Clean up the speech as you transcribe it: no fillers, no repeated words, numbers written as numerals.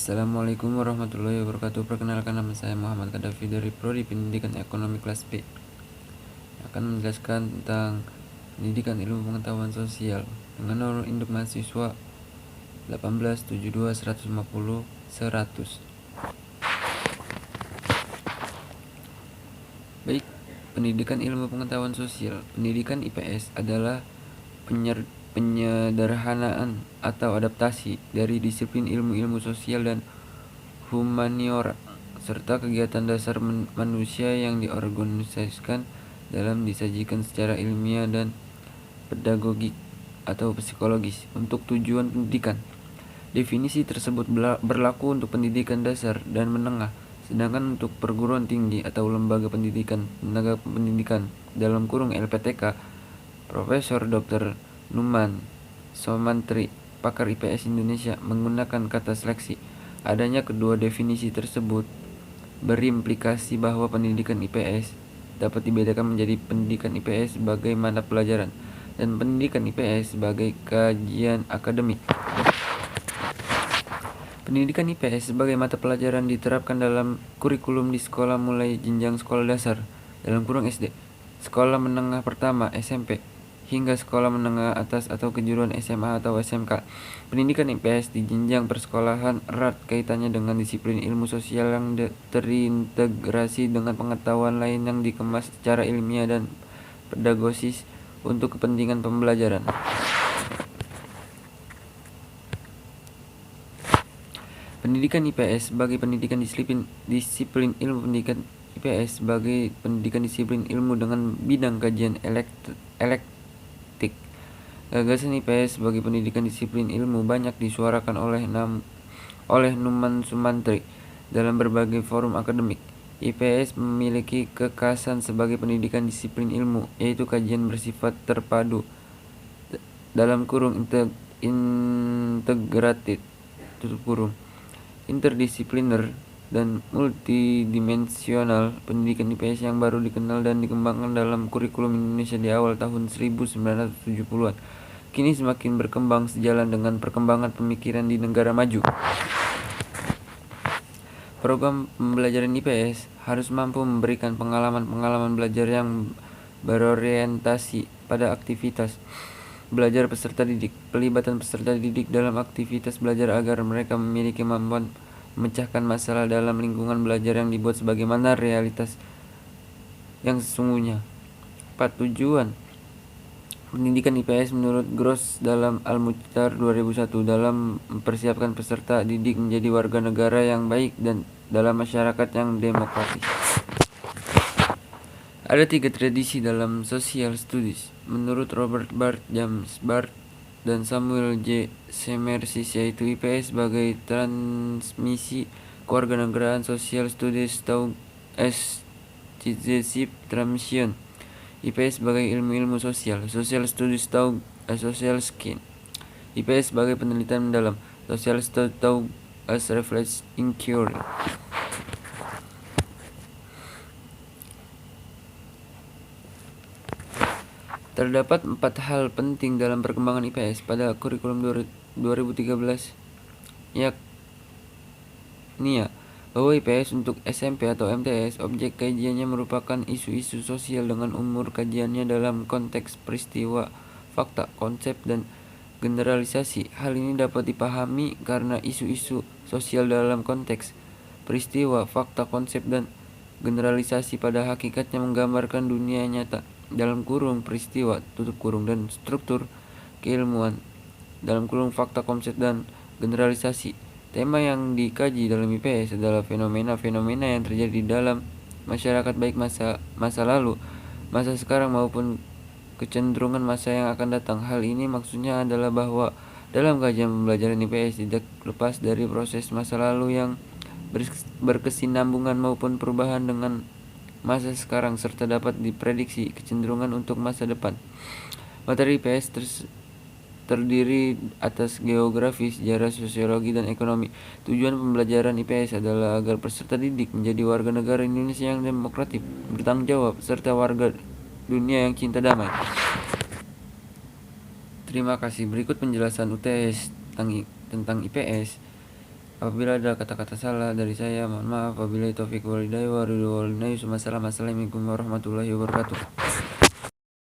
Assalamualaikum warahmatullahi wabarakatuh. Perkenalkan, nama saya Muhammad Kadafi dari Prodi Pendidikan Ekonomi kelas B. Akan menjelaskan tentang pendidikan ilmu pengetahuan sosial dengan nomor induk mahasiswa 1872150 100. Baik, pendidikan ilmu pengetahuan sosial. Pendidikan IPS adalah penyederhanaan atau adaptasi dari disiplin ilmu-ilmu sosial dan humaniora serta kegiatan dasar manusia yang diorganisasikan dalam disajikan secara ilmiah dan pedagogik atau psikologis untuk tujuan pendidikan. Definisi tersebut berlaku untuk pendidikan dasar dan menengah, sedangkan untuk perguruan tinggi atau lembaga pendidikan tenaga pendidikan dalam kurung LPTK, Profesor Dr. Numan Somantri, pakar IPS Indonesia, menggunakan kata seleksi. Adanya kedua definisi tersebut berimplikasi bahwa pendidikan IPS dapat dibedakan menjadi pendidikan IPS sebagai mata pelajaran dan pendidikan IPS sebagai kajian akademik. Pendidikan IPS sebagai mata pelajaran diterapkan dalam kurikulum di sekolah mulai jenjang sekolah dasar dalam kurung SD, sekolah menengah pertama SMP, hingga sekolah menengah atas atau kejuruan SMA atau SMK. Pendidikan IPS di jenjang persekolahan erat kaitannya dengan disiplin ilmu sosial yang terintegrasi dengan pengetahuan lain yang dikemas secara ilmiah dan pedagogis untuk kepentingan pembelajaran. Pendidikan IPS sebagai pendidikan disiplin ilmu pendidikan IPS sebagai pendidikan disiplin ilmu dengan bidang kajian elektik. Gagasan IPS sebagai pendidikan disiplin ilmu banyak disuarakan oleh Numan Sumantri dalam berbagai forum akademik. IPS memiliki kekhasan sebagai pendidikan disiplin ilmu, yaitu kajian bersifat terpadu dalam kurung integrated tutup kurung, interdisipliner dan multidimensional. Pendidikan IPS yang baru dikenal dan dikembangkan dalam kurikulum Indonesia di awal tahun 1970-an kini semakin berkembang sejalan dengan perkembangan pemikiran di negara maju. Program pembelajaran IPS harus mampu memberikan pengalaman-pengalaman belajar yang berorientasi pada aktivitas belajar peserta didik, pelibatan peserta didik dalam aktivitas belajar agar mereka memiliki kemampuan memecahkan masalah dalam lingkungan belajar yang dibuat sebagaimana realitas yang sesungguhnya. 4. Tujuan pendidikan IPS menurut Gross dalam Al-Mujtar 2001 dalam mempersiapkan peserta didik menjadi warga negara yang baik dan dalam masyarakat yang demokratis. Ada 3 tradisi dalam social studies menurut Robert Bart, James Bart, dan Samuel J. Semersis, yaitu IPS sebagai transmisi kewarganegaraan, social studies atau citizenship transmission, IPS sebagai ilmu-ilmu sosial, social studies atau social skin, IPS sebagai penelitian mendalam, social studies atau as reflex inquiry. Terdapat 4 hal penting dalam perkembangan IPS pada kurikulum 2013, yakni bahwa IPS untuk SMP atau MTS, objek kajiannya merupakan isu-isu sosial dengan umur kajiannya dalam konteks peristiwa, fakta, konsep, dan generalisasi. Hal ini dapat dipahami karena isu-isu sosial dalam konteks peristiwa, fakta, konsep, dan generalisasi pada hakikatnya menggambarkan dunia nyata dalam kurung peristiwa tutup kurung dan struktur keilmuan dalam kurung fakta, konsep, dan generalisasi. Tema yang dikaji dalam IPS adalah fenomena-fenomena yang terjadi dalam masyarakat baik masa lalu, masa sekarang maupun kecenderungan masa yang akan datang. Hal ini maksudnya adalah bahwa dalam kajian pembelajaran IPS tidak lepas dari proses masa lalu yang berkesinambungan maupun perubahan dengan masa sekarang serta dapat diprediksi kecenderungan untuk masa depan. Materi IPS terdiri atas geografi, sejarah, sosiologi, dan ekonomi. Tujuan pembelajaran IPS adalah agar peserta didik menjadi warga negara Indonesia yang demokratis, bertanggung jawab, serta warga dunia yang cinta damai. Terima kasih. Berikut penjelasan UTS tentang IPS. Apabila ada kata-kata salah dari saya, mohon maaf. Wabillahi taufiq walhidayah. Wassalamualaikum warahmatullahi wabarakatuh.